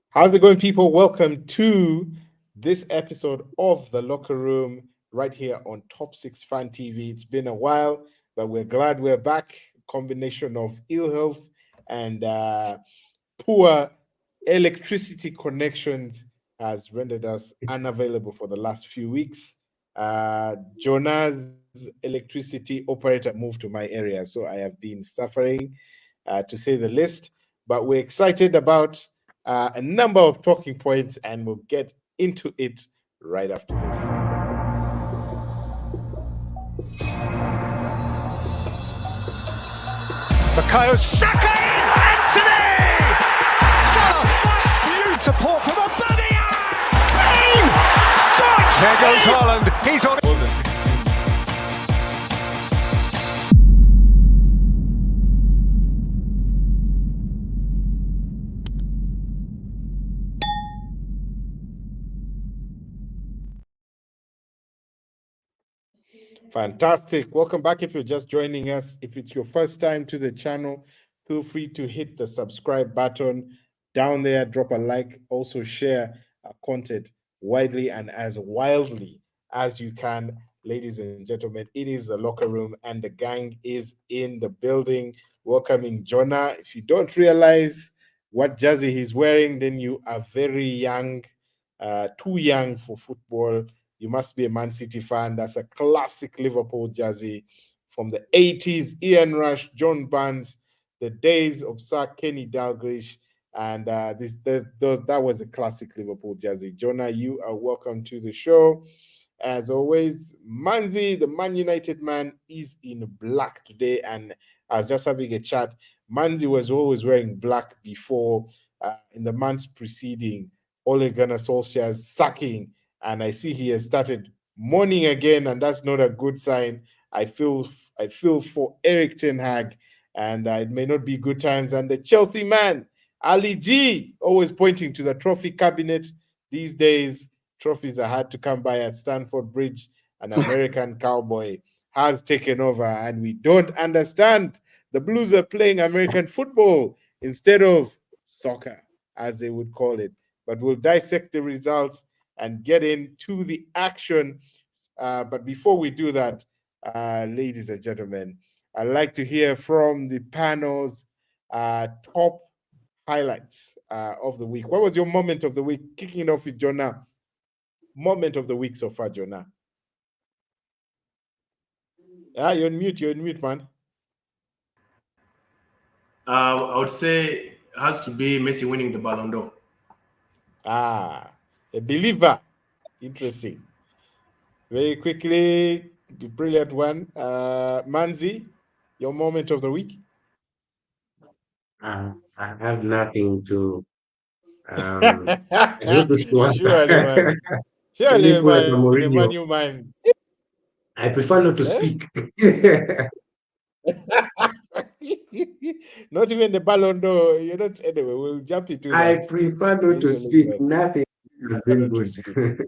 How's it going, people? Welcome to this episode of the Locker Room right here on Top 6 Fan TV. It's been a while, but we're glad we're back. Combination of ill health and poor electricity connections has rendered us unavailable for the last few weeks. Jonah's electricity operator moved to my area, so I have been suffering, to say the least. But we're excited about a number of talking points, and we'll get into it right after this. Bukayo Saka in! Anthony! Salah! Huge support from Aubameyang! Bang! There goes Haaland. He's on. Fantastic. Welcome back. If you're just joining us, if it's your first time to the channel, feel free to hit the subscribe button down there, drop a like, also share our content widely and as wildly as you can. Ladies and gentlemen, it is the Locker Room and the gang is in the building, welcoming Jonah. If you don't realize what jersey he's wearing, then you are very young, too young for football. You must be a Man City fan. That's a classic Liverpool jersey from the 80s. Ian Rush, John Barnes, the days of Sir Kenny Dalglish. And that was a classic Liverpool jersey. Jonah, you are welcome to the show. As always, Manzi, the Man United man, is in black today. And I was just having a chat. Manzi was always wearing black before, in the months preceding Ole Gunnar Solskjaer's sacking. And I see he has started mourning again, and that's not a good sign. I feel for Eric Ten Hag, and it may not be good times. And the Chelsea man, Ali G, always pointing to the trophy cabinet. These days, trophies are hard to come by at Stamford Bridge. An American cowboy has taken over, and we don't understand. The Blues are playing American football instead of soccer, as they would call it. But we'll dissect the results and get into the action. But before we do that, ladies and gentlemen, I'd like to hear from the panel's top highlights of the week. What was your moment of the week? Kicking it off with Jonah. Moment of the week so far, Jonah. You're on mute, man. I would say it has to be Messi winning the Balon d'Or. A believer. Interesting. Very quickly, the brilliant one. Manzi, your moment of the week? I have nothing to. I hope this was Surely, man. Surely, man. The man you mind. I prefer not to speak. Not even the Balon d'Or. You're not. Anyway, we'll jump into that. I prefer not to speak. Nothing has been good.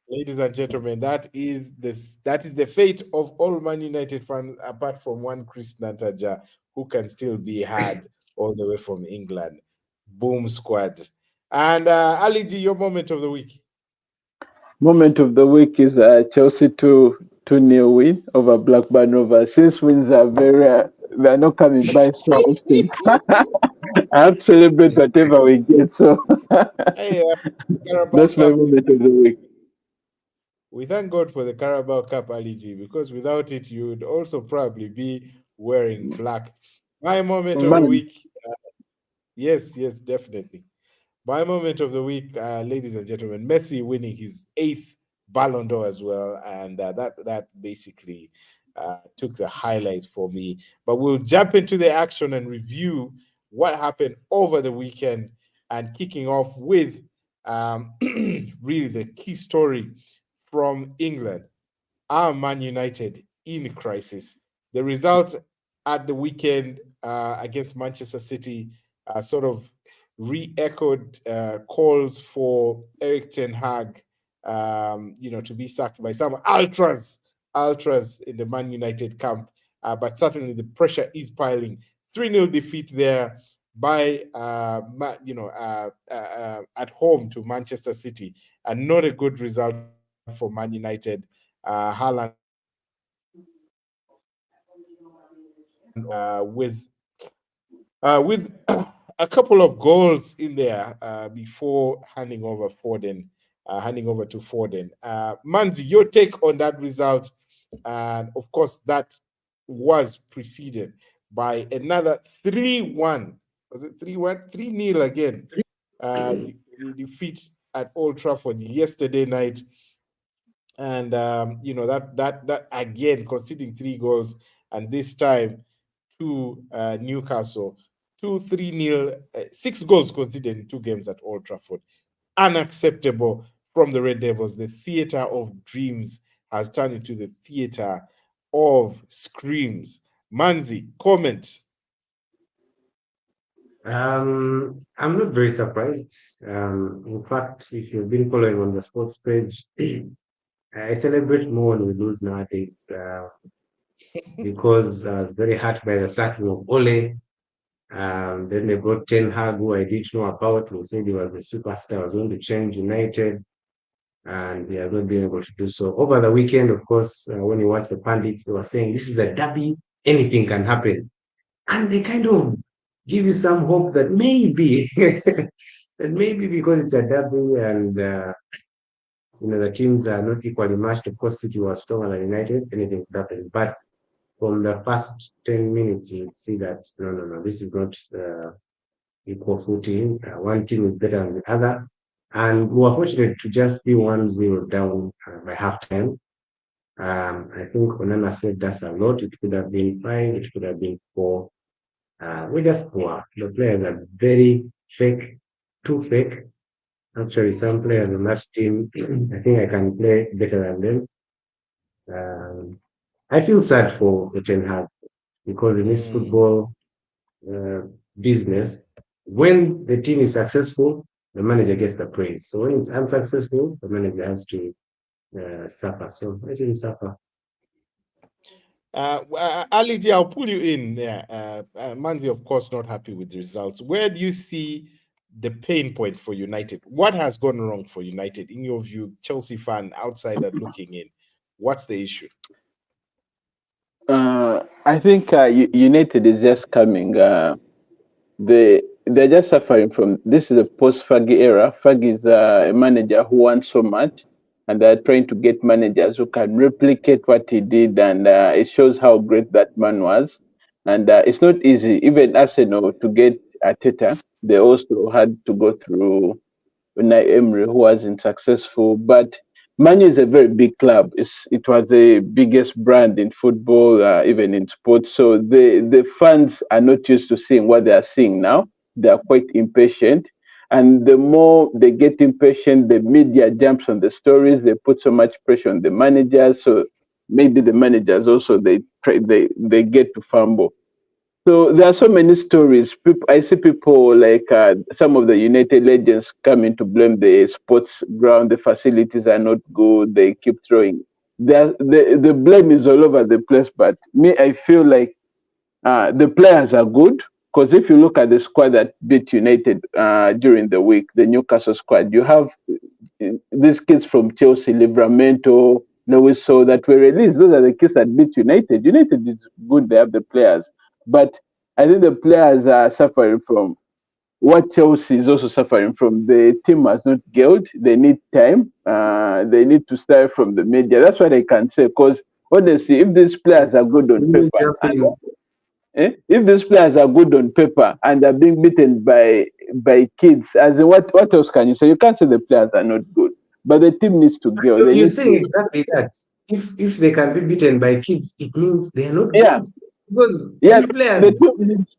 Ladies and gentlemen, that is the fate of all Man United fans, apart from one Chris Nantaja, who can still be had all the way from England. Boom squad. And Ali G, your moment of the week. Moment of the week is Chelsea 2-0 win over Blackburn Rovers. Since wins are they're not coming by so often. I have to celebrate whatever we get. So that's my moment of the week. We thank God for the Carabao Cup, Ali G, because without it, you would also probably be wearing black. My moment of the week. Yes, definitely. My moment of the week, ladies and gentlemen, Messi winning his 8th Balon d'Or as well, and that basically took the highlights for me. But we'll jump into the action and review what happened over the weekend, and kicking off with really the key story from England. Are Man United in crisis? The result at the weekend against Manchester City sort of re-echoed calls for Eric Ten Hag, to be sacked by some ultras in the Man United camp. But certainly the pressure is piling. 3-0 defeat there by at home to Manchester City, and not a good result for Man United. Haaland with a couple of goals in there before handing over to Foden. Manzi, your take on that result, and of course that was preceded by another 3-1. Was it 3-1? 3-0 again. The defeat at Old Trafford yesterday night, and that again conceding 3 goals, and this time to Newcastle, 2-3-0, 6 goals conceded in 2 games at Old Trafford. Unacceptable from the Red Devils. The theater of dreams has turned into the theater of screams. Manzi, comment. I'm not very surprised. In fact, if you've been following on the sports page, I celebrate more when we lose nowadays because I was very hurt by the sacking of Ole. Then they brought Ten Hag, who I didn't know about, who said he was a superstar, was going to change United, and they are not being able to do so. Over the weekend, of course, when you watch the pundits, they were saying this is a derby, anything can happen. And they kind of give you some hope that maybe, that maybe because it's a derby and the teams are not equally matched. Of course, City was stronger than United. Anything could happen. But from the first 10 minutes, you see that no, this is not equal footing. One team is better than the other, and we were fortunate to just be 1-0 down by halftime. I think Onana said that's a lot. It could have been 5. It could have been 4. We're just poor. The players are very fake, too fake. Actually, some players on that team, I think I can play better than them. I feel sad for Ten Hag because in this football business, when the team is successful, the manager gets the praise. So when it's unsuccessful, the manager has to suffer. So I should suffer. Ali, I'll pull you in. Manzi, of course, not happy with the results. Where do you see the pain point for United? What has gone wrong for United, in your view, Chelsea fan, outsider looking in? What's the issue? I think United is just coming. They're just suffering from this. Is a post-Fergie era. Fergie is a manager who won so much, and they're trying to get managers who can replicate what he did, and it shows how great that man was. And it's not easy. Even Arsenal to get Arteta, they also had to go through Unai Emery, who wasn't successful. But Man U is a very big club. It was the biggest brand in football, even in sports. So the fans are not used to seeing what they are seeing now. They are quite impatient. And the more they get impatient, the media jumps on the stories. They put so much pressure on the managers. So maybe the managers also they get to fumble. So there are so many stories. I see people like some of the United legends coming to blame the sports ground. The facilities are not good. They keep throwing. The blame is all over the place. But me, I feel like the players are good. Because if you look at the squad that beat United during the week, the Newcastle squad, you have these kids from Chelsea, Livramento, Lewis, so that were released. Those are the kids that beat United. United is good. They have the players. But I think the players are suffering from what Chelsea is also suffering from. The team has not gelled. They need time. They need to start from the media. That's what I can say. Because honestly, if these players are good on paper, if these players are good on paper and are being beaten by kids, as in what else can you say? You can't say the players are not good, but the team needs to gel. You're saying exactly that. If they can be beaten by kids, it means they are not good. Because these players,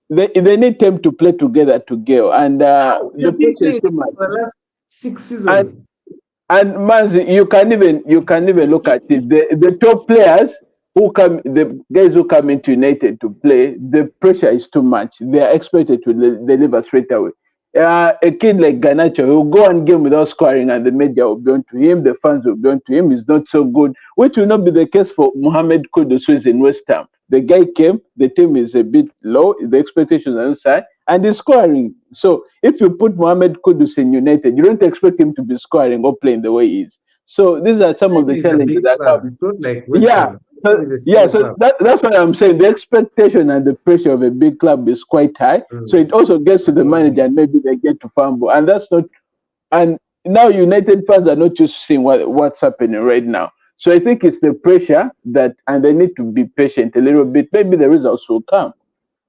they need time to play together to gel, and the pressure is too much. For the last 6 seasons. And Manzi, you can even look at it. The top players the guys who come into United to play, the pressure is too much. They are expected to deliver straight away. A kid like Garnacho will go on game without scoring, and the media will be on to him. The fans will be on to him. He's not so good, which will not be the case for Mohamed Kudus, who is in West Ham. The guy came, the team is a bit low, the expectations are inside, and he's scoring. So if you put Mohamed Kudus in United, you don't expect him to be scoring or playing the way he is. So these are some of the It's a challenges big that come. club. It's not like West Yeah, Ham. West Ham is a yeah, small so club. that's what I'm saying. The expectation and the pressure of a big club is quite high. So it also gets to the manager, and maybe they get to fumble, and that's not. And now United fans are not just seeing what's happening right now. So I think it's the pressure that, and they need to be patient a little bit. Maybe the results will come.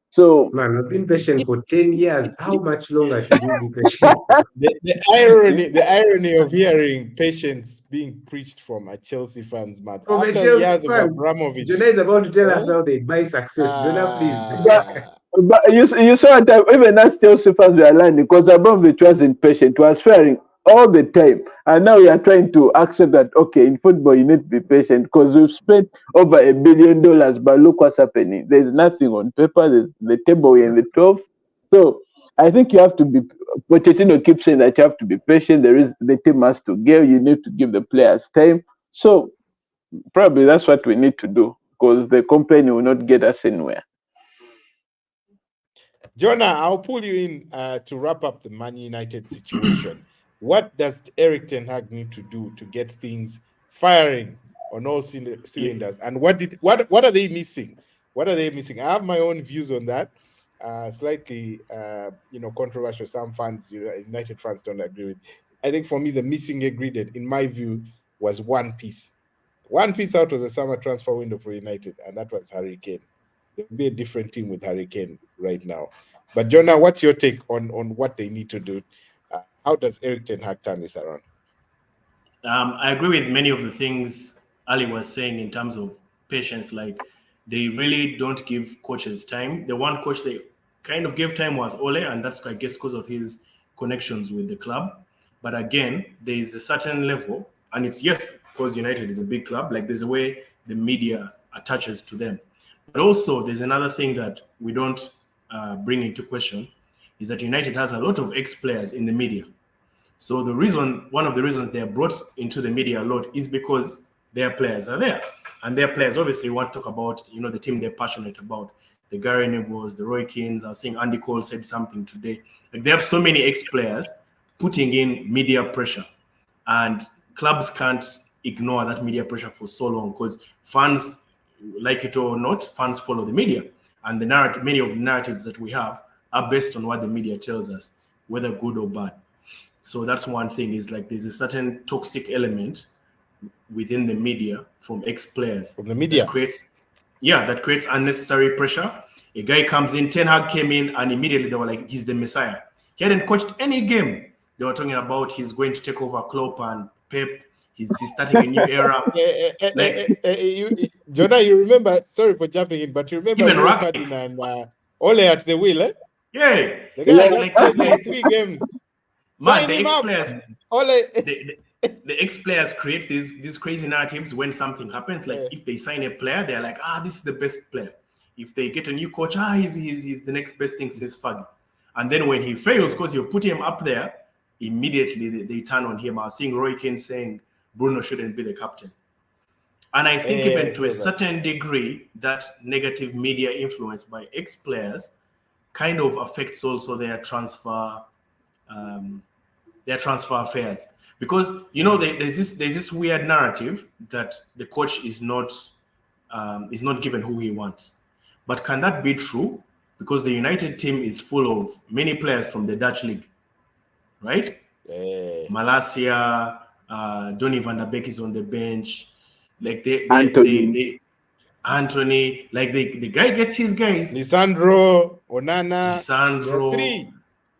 So Man, I've been patient for 10 years. How much longer should we be patient for? The irony of hearing patience being preached from a Chelsea fan's mouth From a after Chelsea years of fan, Abramovich. Jonah is about to tell us Eh? how they buy success. Jonah, please. But Ah, you saw that even as Chelsea fans were learning because Abramovich wasn't patient, was faring all the time, and now we are trying to accept that okay, in football you need to be patient because we've spent over $1 billion, but look what's happening. There's nothing on paper. There's the table we're in the 12th. So I think you have to be. Pochettino keeps saying that you have to be patient. The team has to give. You need to give the players time. So probably that's what we need to do because the company will not get us anywhere. Jonah, I'll pull you in to wrap up the Man United situation. What does Eric Ten Hag need to do to get things firing on all cylinders? And what are they missing? What are they missing? I have my own views on that. Slightly, controversial. Some fans, United fans, don't agree with. I think for me, the missing ingredient, in my view, was one piece. One piece out of the summer transfer window for United, and that was Harry Kane. There'll be a different team with Harry Kane right now. But Jonah, what's your take on what they need to do? How does Eric Ten Hag turn this around? I agree with many of the things Ali was saying in terms of patience. Like, they really don't give coaches time. The one coach they kind of gave time was Ole, and that's, I guess, because of his connections with the club. But again, there is a certain level, and it's, yes, because United is a big club, like there's a way the media attaches to them. But also, there's another thing that we don't bring into question, is that United has a lot of ex-players in the media. So one of the reasons they're brought into the media a lot is because their players are there. And their players obviously want to talk about, the team they're passionate about. The Gary Nevilles, the Roy Keanes. I was seeing Andy Cole said something today. Like, they have so many ex-players putting in media pressure. And clubs can't ignore that media pressure for so long because fans, like it or not, fans follow the media. And many of the narratives that we have are based on what the media tells us, whether good or bad. So that's one thing, is like there's a certain toxic element within the media from ex-players. From the media. That creates unnecessary pressure. A guy comes in, Ten Hag came in, and immediately they were like, he's the Messiah. He hadn't coached any game. They were talking about he's going to take over Klopp and Pep. He's starting a new era. Jonah, you remember, sorry for jumping in, but you remember Even Rio Rafa. Ferdinand Ole at the wheel, eh? Yeah. The guy played like 3 games. Man, Sign him up. Ole. The ex-players create these crazy narratives when something happens. Like, if they sign a player, they're like, this is the best player. If they get a new coach, he's the next best thing since Fergie. And then when he fails, because you put him up there, immediately they turn on him. I was seeing Roy Keane saying Bruno shouldn't be the captain. And I think even to a certain degree, that negative media influence by ex-players kind of affects also their transfer affairs. Because, there's this weird narrative that the coach is not given who he wants. But can that be true? Because the United team is full of many players from the Dutch league, right? Malacia, Donny van der Beek is on the bench. Like Anthony, like the guy gets his guys. Lisandro, Onana, 3.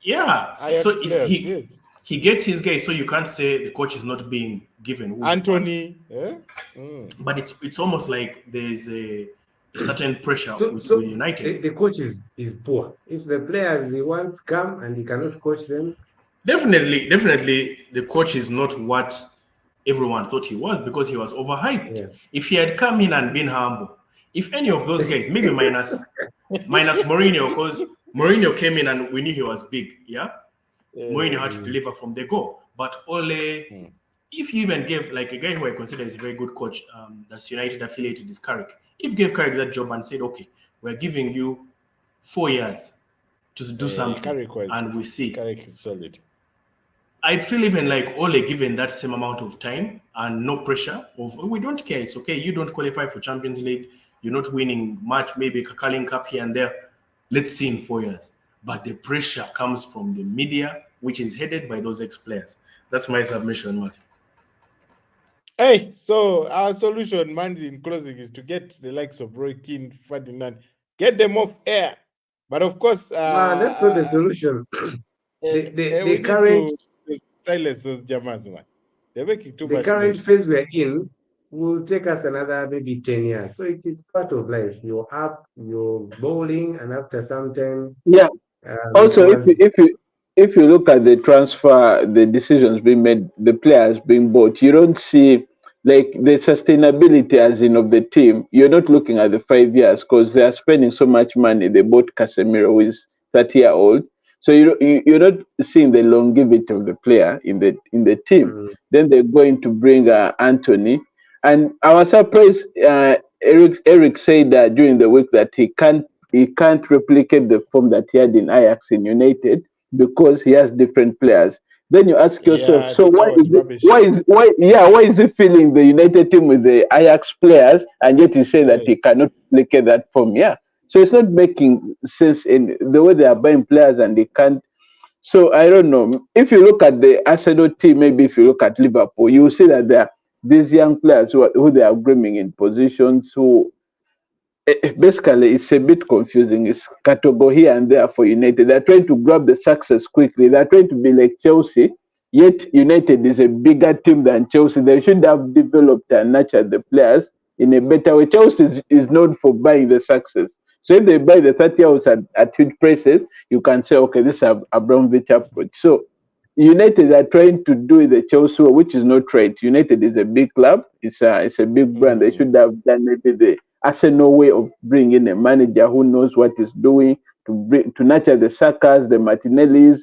Yeah. So players, he gets his guys, so you can't say the coach is not being given who Anthony. But it's almost like there's a certain pressure with United. The coach is poor. If the players he wants come and he cannot coach them, definitely the coach is not what everyone thought he was, because he was overhyped. Yeah. If he had come in and been humble, if any of those guys, maybe minus Mourinho, because Mourinho came in and we knew he was big, Mourinho had to deliver from the goal. But Ole, if you even gave, like, a guy who I consider is a very good coach, that's United affiliated, is Carrick. If you gave Carrick that job and said, okay, we're giving you 4 years to do something, and we see. Carrick is solid. I feel even like Ole given that same amount of time and no pressure of we don't care. It's okay. You don't qualify for Champions League. You're not winning much, maybe a Carling Cup here and there. Let's see in 4 years. But the pressure comes from the media, which is headed by those ex-players. That's my submission, Mark. Hey, so our solution, Manzi, in closing, is to get the likes of Roy Keane, Ferdinand, get them off air. But of course, that's not the solution. we The need current to silence those Germans, man. They're making too the much current noise. phase we're in will take us another maybe 10 years. So it's part of life. You're up, you're bowling, and after some time, Yeah. it Also, was if you look at the transfer, the decisions being made, the players being bought, you don't see like the sustainability as in of the team. You're not looking at the 5 years because they are spending so much money. They bought Casemiro, who is 30-year-old. So you're not seeing the longevity of the player in the team. Then they're going to bring Anthony, and I was surprised. Eric said that during the week that he can't replicate the form that he had in Ajax in United because he has different players. Then you ask yourself, Yeah, so that was rubbish. why is he filling the United team with the Ajax players and yet he said that he cannot replicate that form? Yeah. So it's not making sense in the way they are buying players and they can't. So I don't know. If you look at the Arsenal team, maybe if you look at Liverpool, you will see that there are these young players who they are grooming in positions who basically it's a bit confusing. It's category here and there for United. They're trying to grab the success quickly. They're trying to be like Chelsea, yet United is a bigger team than Chelsea. They should have developed and nurtured the players in a better way. Chelsea is known for buying the success. So if they buy the 30 hours at huge prices, you can say, okay, this is Abramovich approach. So United are trying to do the Chelsea, which is not right. United is a big club. It's a big brand. They should have done maybe the Arsenal way of bringing a manager who knows what he's doing to nurture the Sakas, the Martinellis,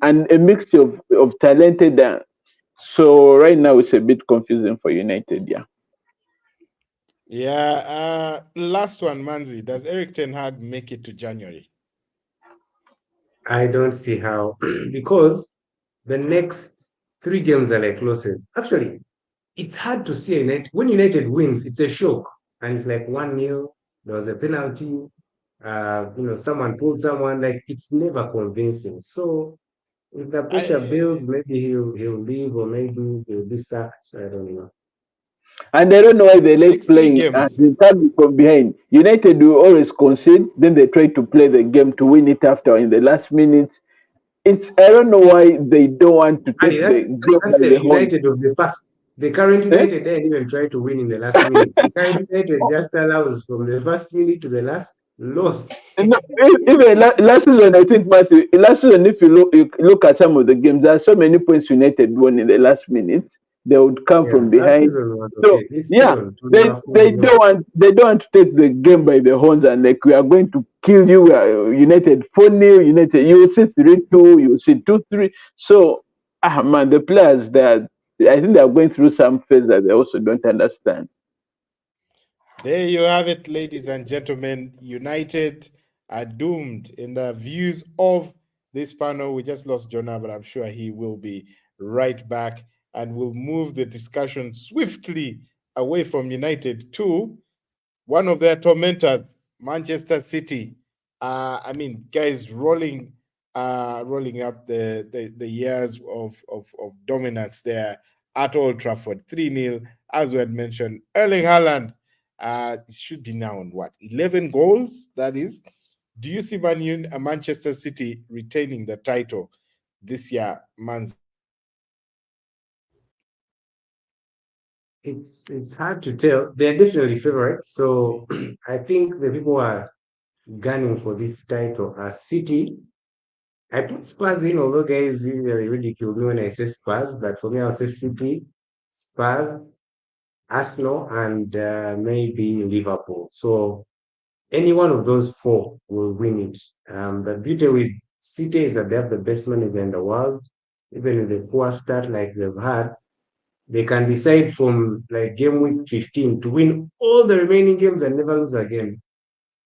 and a mixture of talented. So right now it's a bit confusing for United. Yeah. Yeah. Last one, Manzi. Does Eric Ten Hag make it to January? I don't see how because the next 3 games are like losses. Actually, it's hard to see United when United wins. It's a shock, and it's like 1-0. There was a penalty. Someone pulled someone. Like it's never convincing. So if the pressure builds, maybe he'll leave, or maybe he'll be sacked. I don't know. And I don't know why they like Next three playing as games. they come from behind. United will always concede, then they try to play the game to win it after in the last minute. I don't know why they don't want to And take the game that's by the the horn. United of the past. The current Eh? United didn't even try to win in the last minute. The current United just allows from the first minute to the last loss. No, even last season, I think, Matthew, last season, if you look at some of the games, there are so many points United won in the last minute. They would come Yeah, from last behind. season was So okay. This yeah, season, they Tottenham they falling off. don't want to take the game by the horns and like we are going to kill you. We are United 4-0, United. You will see 3-2. You will see 2-3. So man, the players I think they are going through some phase that they also don't understand. There you have it, ladies and gentlemen. United are doomed in the views of this panel. We just lost Jonah, but I'm sure he will be right back and will move the discussion swiftly away from United to one of their tormentors, Manchester City. Guys, rolling up the years of dominance there at Old Trafford, 3-0, as we had mentioned. Erling Haaland, it should be now on what, 11 goals? That is. Do you see Manchester City retaining the title this year, Manzi? It's hard to tell. They're definitely favorites. So I think the people who are gunning for this title are City. I put Spurs in, although guys usually ridicule me when I say Spurs, but for me, I'll say City, Spurs, Arsenal, and maybe Liverpool. So any one of those four will win it. The beauty with City is that they have the best manager in the world. Even with the poor start like they've had, they can decide from like game week 15 to win all the remaining games and never lose again.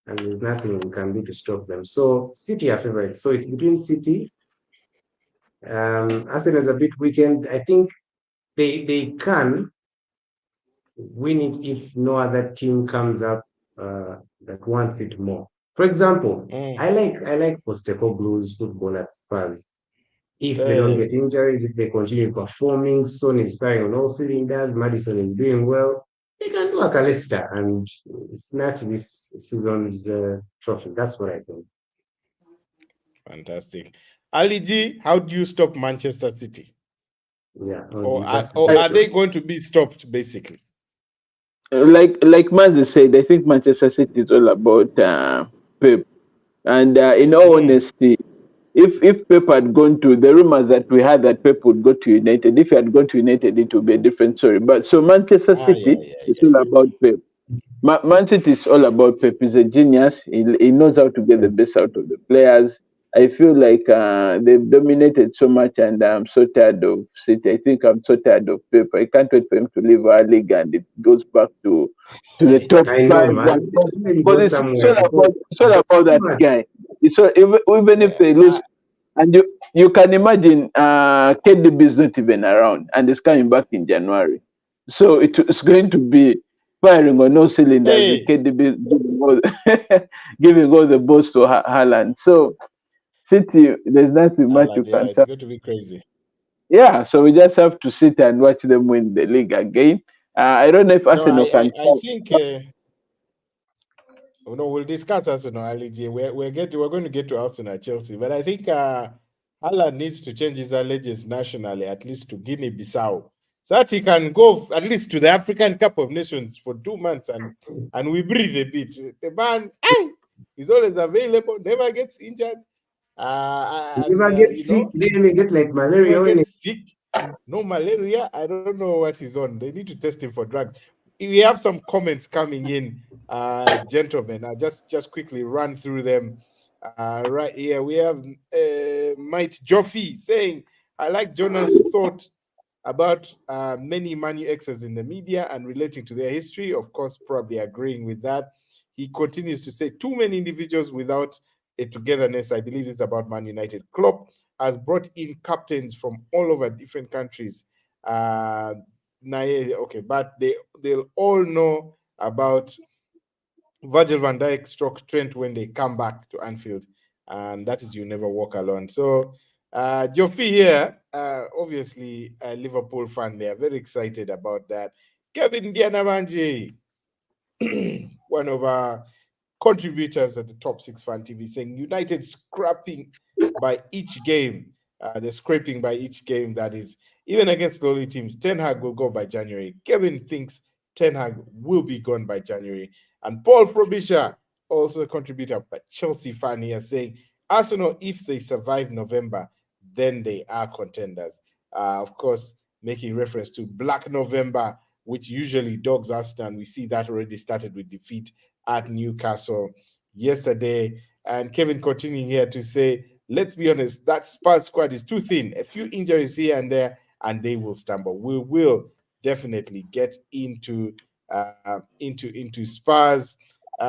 And there's nothing we can do to stop them. So City are favorites. So it's between City. Arsenal is a bit weakened. I think they can win it if no other team comes up that wants it more. For example, Mm. I like Postecoglou's football at Spurs. If they don't Eh, get injuries, if they continue performing, Son is firing on all cylinders, Madison is doing well, they can do like a Leicester and snatch this season's trophy. That's what I think. fantastic. Ali G, how do you stop Manchester City? Yeah, Or that's the are I, they question. going to be stopped, basically? like Manzi said, I think Manchester City is all about Pep. And in all Mm. honesty, if Pep had gone to the rumors that we had that Pep would go to United, if he had gone to United, it would be a different story. But so Manchester Ah, yeah, City yeah, is yeah, all yeah. about Pep. Man City is all about Pep. He's a genius. He knows how to get the best out of the players. I feel like they've dominated so much, and I'm so tired of City. I think I'm so tired of Pep. I can't wait for him to leave our league and it goes back to the top I know, five one. man. Let it go But it's somewhere all because about it's too that much. guy. It's all, even if Yeah, they lose, and you can imagine KDB is not even around, and it's coming back in January. So it's going to be firing on all cylinders with hey, KDB giving all the balls to Haaland. So City, there's nothing much Alan, you yeah, can it's say. going to be crazy. Yeah, so we just have to sit and watch them win the league again. I don't know if No, Arsenal can. I think oh, no, we'll discuss Arsenal, Ali G. We're going to get to Arsenal, Chelsea, but I think Alan needs to change his allegiance nationally, at least to Guinea-Bissau, so that he can go at least to the African Cup of Nations for 2 months and we breathe a bit. The man, is always available, never gets injured, You and never get you sick, know, you didn't even get like never malaria when gets sick, no malaria. I don't know what he's on. They need to test him for drugs. We have some comments coming in, gentlemen. I just quickly run through them. Right here, we have Mike Joffy saying, I like Jonah's thought about many Manu exes in the media and relating to their history. Of course, probably agreeing with that. He continues to say, too many individuals without a togetherness. I believe it's about Man United. Klopp has brought in captains from all over different countries. Okay, but they'll all know about Virgil van Dijk struck Trent when they come back to Anfield, and that is you never walk alone. So, Joffrey here, obviously a Liverpool fan, they are very excited about that. Kevin Dianabanji, one of our contributors at the Top 6 Fan TV, saying United scrapping by each game. They're scraping by each game, that is, even against lowly teams. Ten Hag will go by January. Kevin thinks Ten Hag will be gone by January. And Paul Frobisher, also a contributor, but Chelsea fan here, saying Arsenal, if they survive November, then they are contenders. Of course, making reference to Black November, which usually dogs Arsenal, and we see that already started with defeat at Newcastle yesterday. And Kevin continuing here to say, let's be honest, that Spurs squad is too thin. A few injuries here and there, and they will stumble. We will definitely get into Spurs.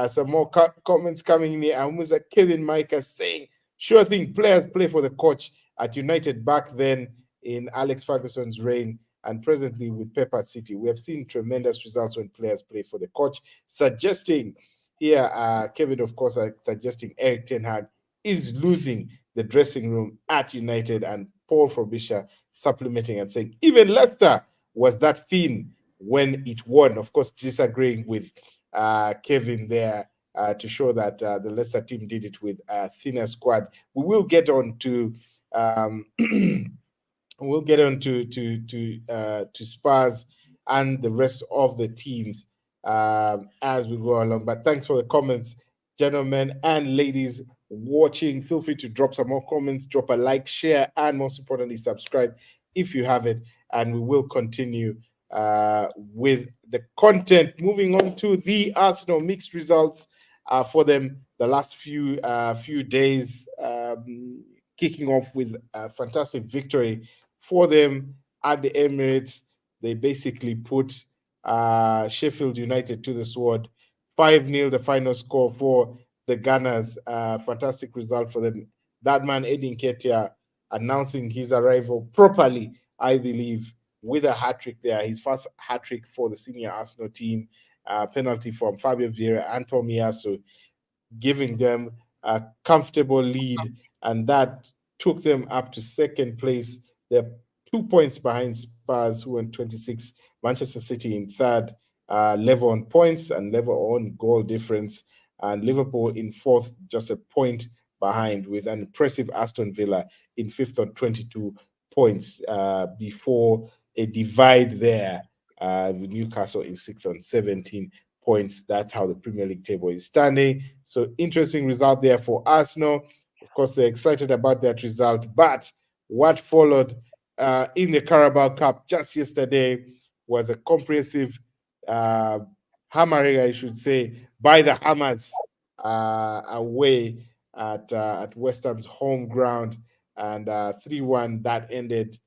Some more comments coming in here. And Kevin Micah saying, sure thing, players play for the coach at United back then in Alex Ferguson's reign and presently with Pepper City. We have seen tremendous results when players play for the coach, suggesting here, Kevin, of course, suggesting Eric Ten Hag is losing the dressing room at United, and Paul Frobisher supplementing and saying even Leicester was that thin when it won. Of course, disagreeing with Kevin there to show that the Leicester team did it with a thinner squad. We will get on to we'll get on to Spurs and the rest of the teams as we go along. But thanks for the comments, gentlemen and ladies watching. Feel free to drop some more comments, drop a like, share, and most importantly, subscribe if you have it. And we will continue with the content. Moving on to the Arsenal mixed results for them the last few days. Kicking off with a fantastic victory for them at the Emirates. they basically put Sheffield United to the sword. 5-0 the final score for the Gunners. Fantastic result for them. That man, Edin Ketia, announcing his arrival properly, I believe, with a hat-trick there. His first hat-trick for the senior Arsenal team. Penalty from Fabio Vieira and Tomiyasu, giving them a comfortable lead, and that took them up to second place. They're 2 points behind Spurs, who went 26. Manchester City in third, level on points and level on goal difference. And Liverpool in fourth, just a point behind, with an impressive Aston Villa in fifth on 22 points, before a divide there, with Newcastle in sixth on 17 points. That's how the Premier League table is standing. So interesting result there for Arsenal. Of course, they're excited about that result, but what followed in the Carabao Cup just yesterday was a comprehensive hammering, I should say, by the Hammers away at West Ham's home ground, and 3-1 that ended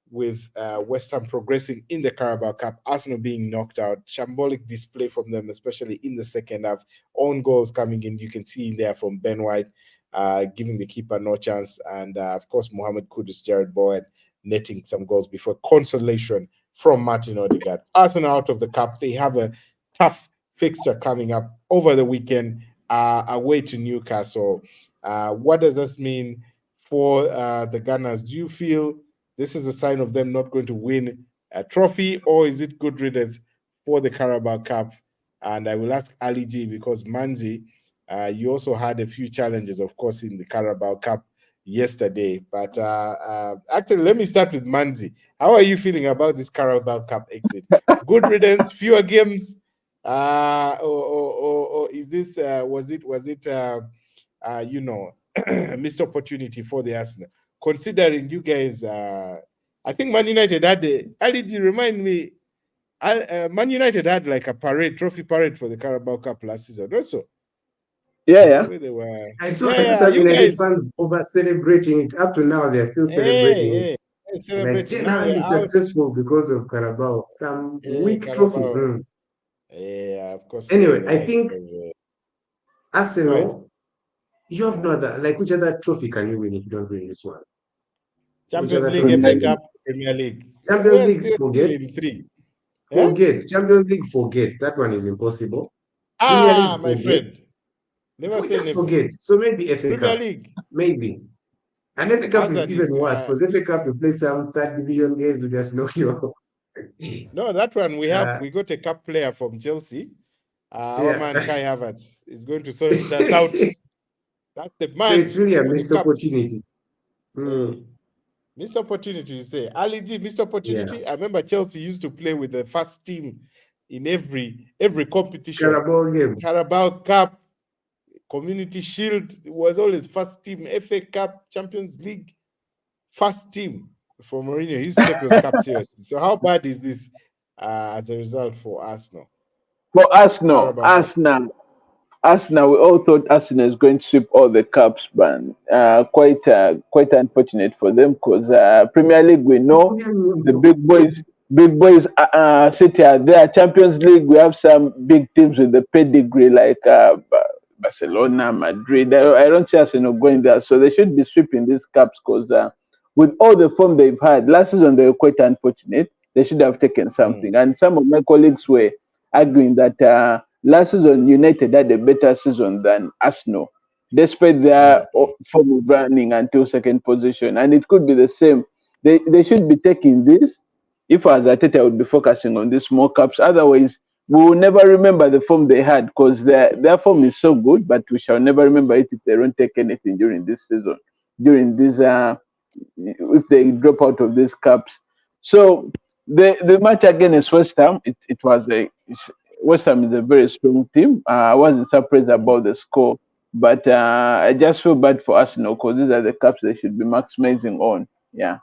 with West Ham progressing in the Carabao Cup, Arsenal being knocked out. Shambolic display from them, especially in the second half. Own goals coming in, you can see there from Ben White, giving the keeper no chance, and of course Mohamed Kudus, Jared Bowen netting some goals before consolation from Martin Odegaard. Arsenal out of the cup. They have a tough fixture coming up over the weekend, away to Newcastle. What does this mean for the Gunners? Do you feel this is a sign of them not going to win a trophy, or is it good riddance for the Carabao Cup? And I will ask Ali G, because Manzi, you also had a few challenges, of course, in the Carabao Cup yesterday. But actually, let me start with Manzi. How are you feeling about this Carabao Cup exit? Good riddance, fewer games, or is this was it missed opportunity for the Arsenal? Considering you guys, I think Man United had remind me, Man United had like a trophy parade for the Carabao Cup last season also. Yeah. Where they were. I saw some you United guys fans over celebrating it. Up to now, they're still celebrating it. Like celebrating. Ten Now Hag we're is out. successful because of Carabao. Some weak trophy. Carabao. Yeah, of course. Anyway, the I likes think of, Arsenal, you have no other, like, which other trophy can you win if you don't win this one? Which Champions other League, trophy FA can you win? Cup, Premier League. Champions We're League, still forget. in three. Forget. Champions League, forget. That one is impossible. Premier League, My forget. friend. Never say Just never. forget. So maybe FA Premier Cup. League. Maybe. And FA Cup is Hazard even is, worse because FA Cup, you play some third division games, you just knock you off. no, that one we got a cup player from Chelsea. Our man Kai Havertz is going to sort us out. That's the man. So it's really a for missed the cups. opportunity. Missed opportunity, you say. Ali G, missed opportunity. Yeah. I remember Chelsea used to play with the first team in every competition. Carabao game. Carabao Cup, Community Shield was always first team. FA Cup, Champions League, first team for Mourinho. He used to take those cups seriously. So how bad is this as a result for Arsenal? For Arsenal, Carabao. Arsenal, we all thought Arsenal is going to sweep all the cups, but quite unfortunate for them because Premier League, we know the big boys City are there. Champions League, we have some big teams with the pedigree like Barcelona, Madrid. I don't see Arsenal going there, so they should be sweeping these cups because with all the form they've had last season, they were quite unfortunate. They should have taken something, and some of my colleagues were arguing that. Last season, United had a better season than Arsenal, despite their form of running until second position. And it could be the same. They should be taking this. If I was Arteta, I would be focusing on these small cups. Otherwise, we will never remember the form they had because their form is so good, but we shall never remember it if they don't take anything during this season, during this if they drop out of these cups. So the match against West Ham, it was West Ham is a very strong team. I wasn't surprised about the score, but I just feel bad for Arsenal because these are the cups they should be maximizing on. Yeah.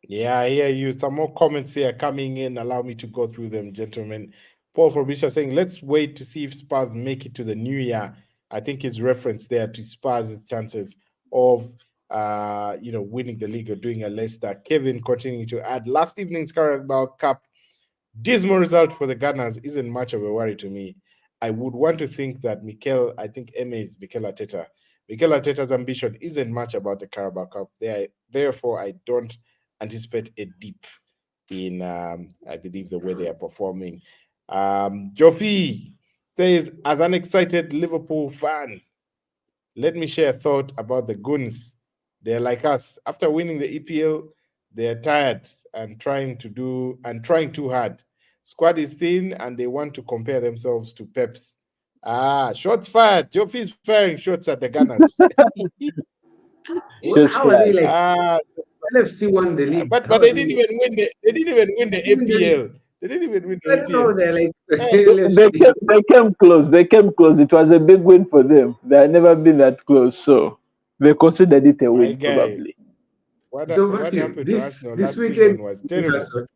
Yeah, I hear you. Some more comments here coming in. Allow me to go through them, gentlemen. Paul Frobisha saying, let's wait to see if Spurs make it to the new year. I think his reference there to Spurs' chances of winning the league or doing a Leicester. Kevin continuing to add, last evening's Carabao Cup dismal result for the Gunners isn't much of a worry to me. I would want to think that I think MA is Mikel Arteta. Mikel Arteta's ambition isn't much about the Carabao Cup. Therefore, I don't anticipate a dip in, I believe, the way they are performing. Jofi says, as an excited Liverpool fan, let me share a thought about the Goons. They're like us. After winning the EPL, they're tired and trying too hard. Squad is thin and they want to compare themselves to Pep's. Shots fired. Jofi is firing shots at the Gunners. How are they like? Ah, LFC won the league. but they didn't even win the APL. They didn't even win the I don't know. APL. They're like They came close. They came close. It was a big win for them. They had never been that close, so they considered it a win, probably. What Matthew, happened to this Arsenal last weekend season was terrible.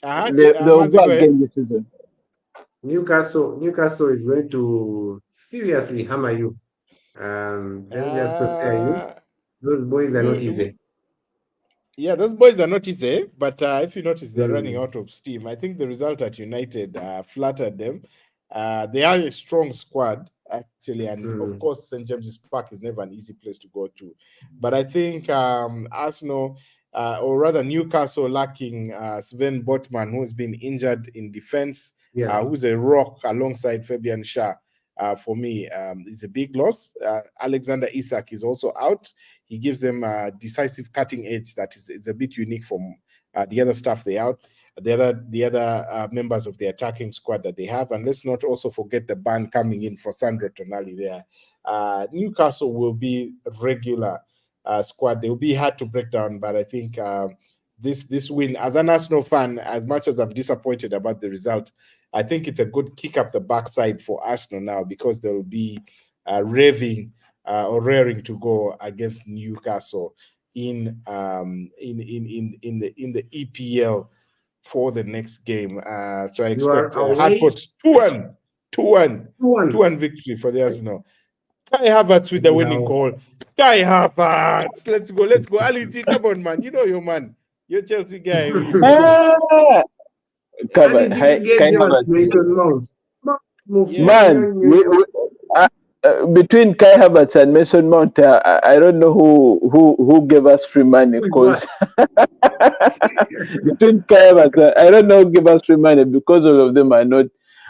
They'll go again this season. Newcastle is going to seriously hammer you. Let me just prepare you. Those boys are not easy. Yeah, those boys are not easy, but if you notice, they're running out of steam. I think the result at United flattered them. They are a strong squad, actually, and of course, St. James's Park is never an easy place to go to. But I think Arsenal, or rather Newcastle, lacking Sven Botman, who's been injured in defense, who's a rock alongside Fabian Schär. For me, is a big loss. Alexander Isak is also out. He gives them a decisive cutting edge that is a bit unique from the other stuff they out. The other members of the attacking squad that they have, and let's not also forget the ban coming in for Sandro Tonali there. Newcastle will be a regular squad. They will be hard to break down, but I think this win, as an Arsenal fan, as much as I'm disappointed about the result, I think it's a good kick up the backside for Arsenal now, because they'll be raving or raring to go against Newcastle in the EPL for the next game. So I expect Hartford 2-1 victory for the Arsenal. Kai Havertz with the winning goal. Kai Havertz, let's go. Ali T, come on, man. You know your man. You're Chelsea guy. Mason Mount. Man, between Kai Havertz and Mason Mount, I don't know who gave us free money, because between Kai Havertz, I don't know who gave us free money, because all of them are not.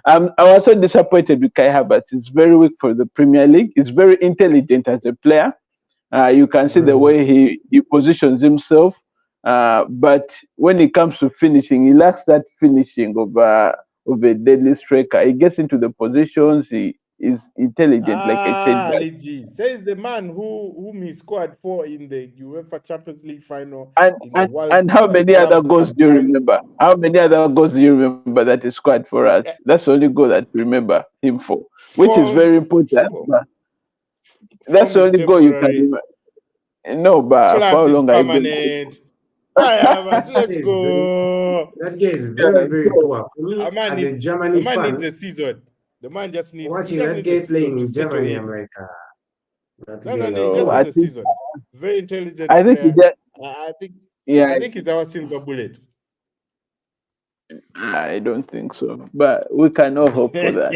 I was so disappointed with Kai Havertz. It's very weak for the Premier League. He's very intelligent as a player. You can see the way he positions himself. But when it comes to finishing, he lacks that finishing of a deadly striker. He gets into the positions. He is intelligent, like I said. Ali G says the man whom he scored for in the UEFA Champions League final. And how many other goals do you remember? How many other goals do you remember that he scored for us? That's the only goal that you remember him for, which is very important. That's the only goal you can remember. No, but for how long I've been. Let's go. That guy is very, very poor. For me, the man needs a season. The man just needs. Watching that guy playing in Germany, I'm like, no, he just needs a season. Very intelligent. I think I think he's our silver bullet. I don't think so, but we can all hope for that.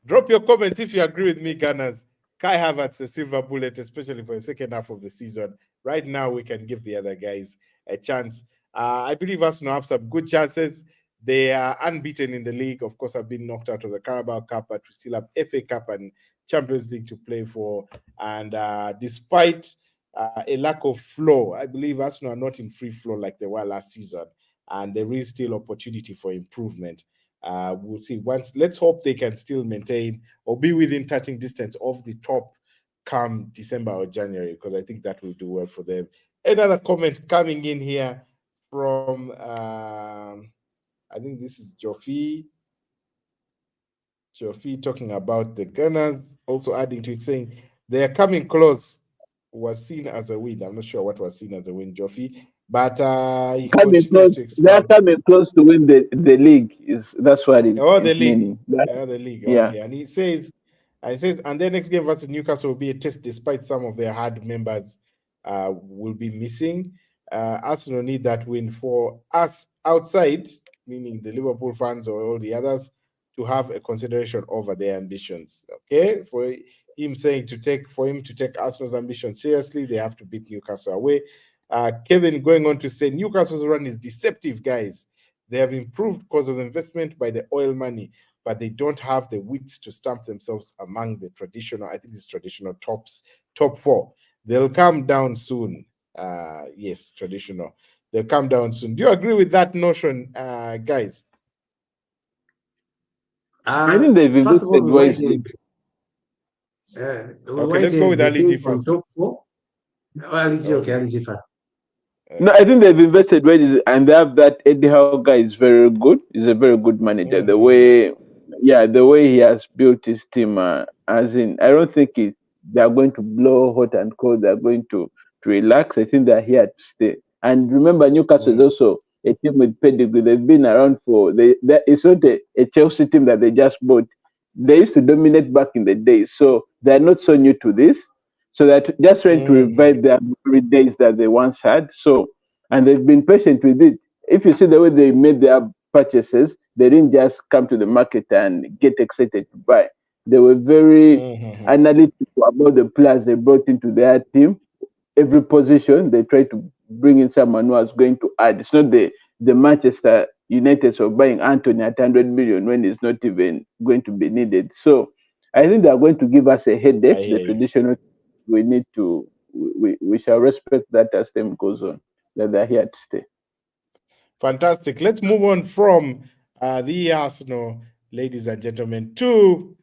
Drop your comments if you agree with me, Gunners. Kai Havertz, the silver bullet, especially for the second half of the season. Right now, we can give the other guys a chance. I believe Arsenal have some good chances. They are unbeaten in the league. Of course, have been knocked out of the Carabao Cup, but we still have FA Cup and Champions League to play for. And despite a lack of flow, I believe Arsenal are not in free flow like they were last season. And there is still opportunity for improvement. We'll see. Let's hope they can still maintain or be within touching distance of the top come December or January, because I think that will do well for them. Another comment coming in here from I think this is Jofi talking about the Gunners, also adding to it saying they are coming close, was seen as a win. I'm not sure what was seen as a win, Jofi, but he continues to expand. They're coming close to win the league. That's what it is. The league. The league. Yeah. Okay. And he says It says, and their next game versus Newcastle will be a test despite some of their hard members will be missing. Arsenal need that win for us outside, meaning the Liverpool fans or all the others, to have a consideration over their ambitions. Okay, for him to take Arsenal's ambition seriously, they have to beat Newcastle away. Kevin going on to say Newcastle's run is deceptive, guys. They have improved because of investment by the oil money, but they don't have the wits to stamp themselves among the traditional, I think it's traditional top four. They'll come down soon. Yes, traditional. They'll come down soon. Do you agree with that notion, guys? I think they've First of all, invested wisely. Okay, let's go with the Ali thing G from first. top four. Ali G, okay, Ali G first. No, I think they've invested wisely, and they have that Eddie Howe guy is very good. He's a very good manager. The way, the way he has built his team, as in, I don't think they are going to blow hot and cold. They are going to relax. I think they're here to stay. And remember, Newcastle is also a team with pedigree. They've been around for it's not a Chelsea team that they just bought. They used to dominate back in the day, so they're not so new to this. So they're just trying to revive their glory days that they once had. So, and they've been patient with it. If you see the way they made their purchases, they didn't just come to the market and get excited to buy. They were very analytical about the players they brought into their team. Every position they try to bring in someone who was going to add. It's not the Manchester United of buying Anthony at 100 million when it's not even going to be needed. So I think they are going to give us a headache. The traditional, we need to, we shall respect that as time goes on, that they're here to stay. Fantastic. Let's move on from the Arsenal, ladies and gentlemen, to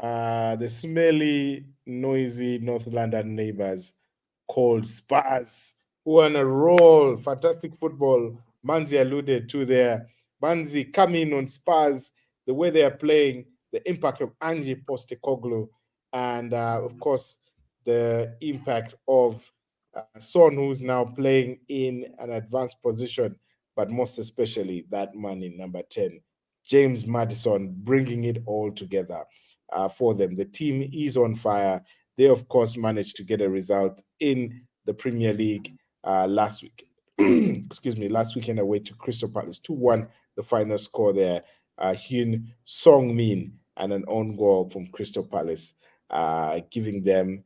the smelly, noisy North London neighbors called Spurs, who are on a roll. Fantastic football. Manzi alluded to there. Manzi coming on Spurs, the way they are playing, the impact of Ange Postecoglou, and of course, the impact of Son, who's now playing in an advanced position, but most especially that man in number 10, James Maddison, bringing it all together for them. The team is on fire. They, of course, managed to get a result in the Premier League last week. Excuse me, last weekend away to Crystal Palace. 2-1, the final score there. Hyun Song-min and an own goal from Crystal Palace, giving them,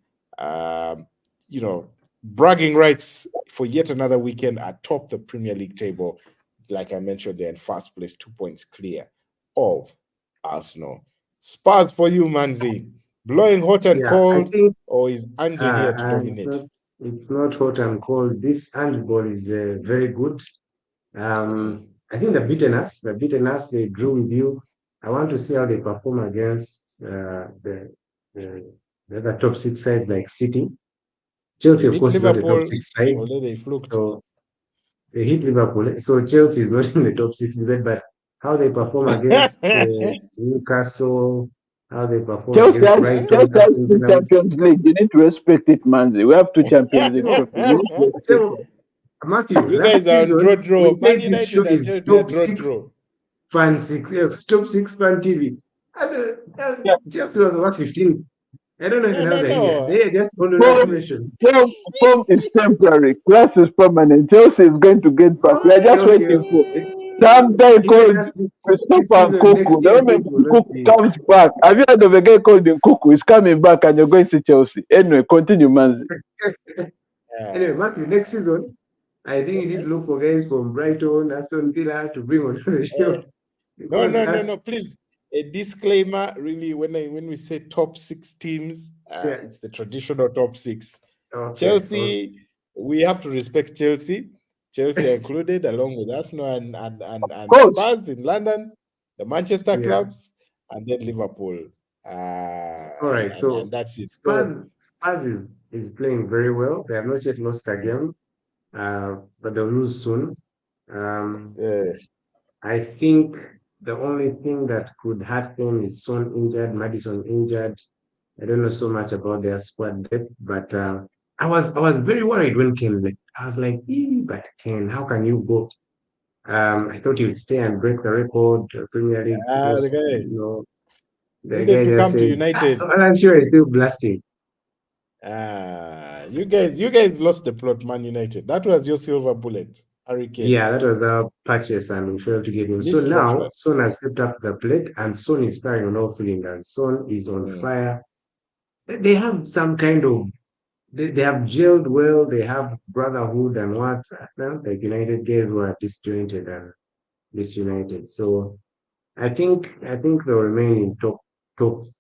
bragging rights for yet another weekend atop the Premier League table. Like I mentioned, they're in first place, 2 points clear of Arsenal. Spurs for you, Manzi. Blowing hot and cold, or is Ange here to dominate? It's not hot and cold. This handball is very good. I think they've beaten us. They drew with you. I want to see how they perform against the other top six sides like City. Chelsea, of course, is not a top six side. So they hit Liverpool. So Chelsea is not in the top six, but how they perform against Newcastle, how they perform against Brighton. Chelsea has two Champions League. You need to respect it, Manzi. We have two Champions League trophies. Matthew, you last guys are season, on draw. we said Man this show United is and top Chelsea six draw. fan top six fan TV. Chelsea was what 15. I don't know if another year. They are just on the Form is temporary. Class is permanent. Chelsea is going to get back. We are just waiting for some guy called Christopher Nkuku. The moment Nkuku comes back, have you heard of a guy called Nkuku? He's coming back and you're going to Chelsea. Anyway, continue, Manzi. Anyway, Matthew, next season, I think you need to look for guys from Brighton, Aston Villa to bring on the show. No. Please, a disclaimer. Really, when we say top six teams, it's the traditional top six. Chelsea, we have to respect Chelsea. Chelsea are included along with Arsenal and Spurs in London, the Manchester clubs, and then Liverpool. All right, so that's it. Spurs is playing very well. They have not yet lost a game, but they'll lose soon. I think the only thing that could hurt them is Son injured, Maddison injured. I don't know so much about their squad depth, but I was very worried when Kane left. I was like, but Kane, how can you go? I thought he would stay and break the record, Premier League. The Needed guy to just come to said, United. so I'm sure he's still blasting. You guys lost the plot, Man United. That was your silver bullet, Hurricane. Yeah, that was our purchase, and we failed to get him. So Missed that now one. Son has stepped up the plate, and Son is firing on all cylinders. Son is on Mm. fire. They have some kind of they have gelled well. They have brotherhood and what, like United guys who are disjointed and disunited. So I think they'll remain in top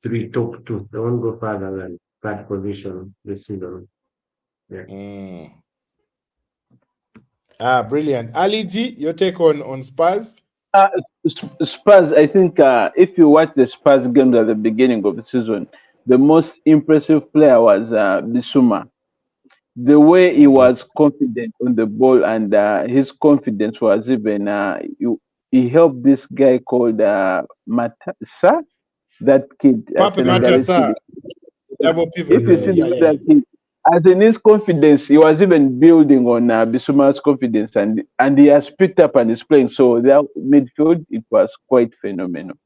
three, top two. They won't go further than that position this season. Yeah. Mm. Brilliant. Ali G, your take on Spurs? Uh, Spurs, I think if you watch the Spurs games at the beginning of the season, the most impressive player was Bissouma. The way he Mm. was confident on the ball, and his confidence was even he helped this guy called Matassa, that kid, Pape Senegalese Matassa, kid. double pivot. If you see Mm. the Yeah, way yeah, that he, as in his confidence, he was even building on Bissouma's confidence, and he has picked up and is playing. So their midfield, it was quite phenomenal.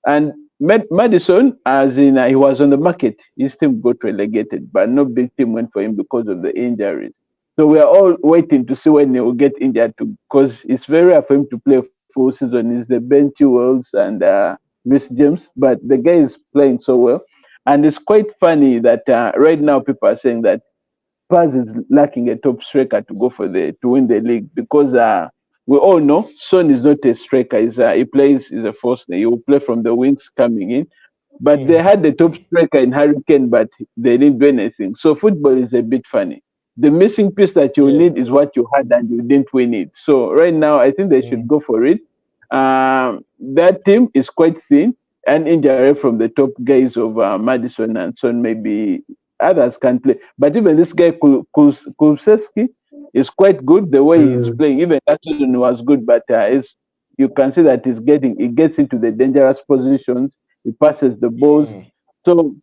And Madison, as in he was on the market, his team got relegated, but no big team went for him because of the injuries. So we are all waiting to see when he will get injured, because it's very rare for him to play full season. He's the Ben Chilwells and Rhys James, but the guy is playing so well. And it's quite funny that right now people are saying that Spurs is lacking a top striker to go for the to win the league, because we all know Son is not a striker. He plays is a force. He will play from the wings coming in. But they yeah. had the top striker in Hurricane, but they didn't do anything. So football is a bit funny. The missing piece that you Yes. need is what you had and you didn't win it. So right now, I think they should Mm. go for it. That team is quite thin and injury from the top guys of Madison and Son. Maybe others can play, but even this guy Kulseski is quite good the way he's Mm. playing. Even that season was good, but you can see that he gets into the dangerous positions. He passes the balls. Mm. So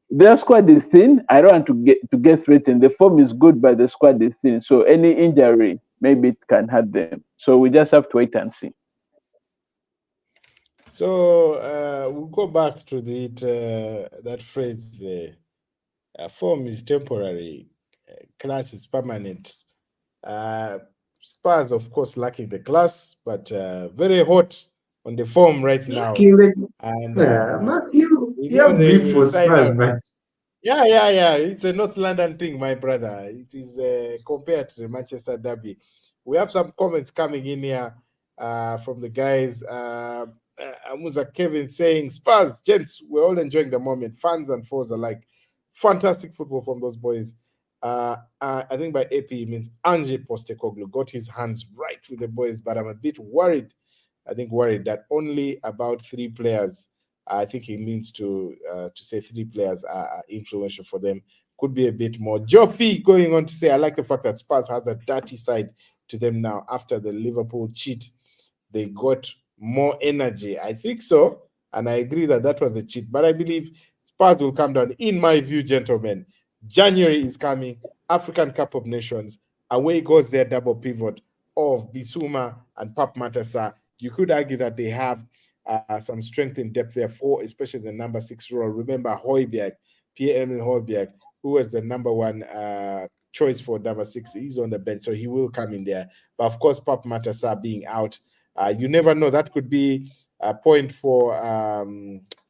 their squad is thin. I don't want to get threatened. The form is good, but the squad is thin. So any injury, maybe it can hurt them. So we just have to wait and see. So we'll go back to that phrase. Form is temporary, class is permanent. Uh, Spurs, of course, lacking the class, but very hot on the form right now. Okay, like, And Mark, you, we you know have they beef will for sign Spurs, out. but Yeah, yeah, yeah. It's a North London thing, my brother. It is compared to the Manchester Derby. We have some comments coming in here from the guys. Amuza Kevin saying, Spurs, gents, we're all enjoying the moment. Fans and foes alike. Fantastic football from those boys. I think by AP it means Ange Postecoglou got his hands right with the boys, but I'm a bit worried. I think worried that only about 3 players. I think he means to say 3 players are influential for them. Could be a bit more. Joffy going on to say, I like the fact that Spurs has a dirty side to them now after the Liverpool cheat. They got more energy. I think so. And I agree that that was a cheat. But I believe Spurs will come down. In my view, gentlemen, January is coming. African Cup of Nations. Away goes their double pivot of Bissouma and Pap Matassa. You could argue that they have some strength in depth there for, especially the number 6 role. Remember Højbjerg, Pierre-Emil Højbjerg, who was the number 1 choice for number 6. He's on the bench, so he will come in there. But of course, Pap Matassa being out, you never know. That could be a point for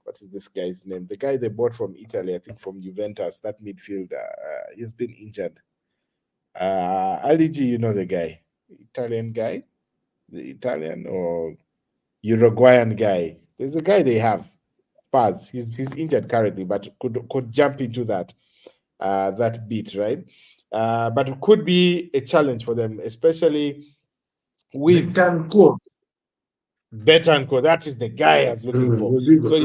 what is this guy's name? The guy they bought from Italy, I think from Juventus, that midfielder. He's been injured. Ali G, you know the guy, Italian guy, the Italian or Uruguayan guy. There's a guy they have. Spurs. He's injured currently, but could jump into that beat, right? But it could be a challenge for them, especially with Betancourt. Betancourt. That is the guy I was looking for. So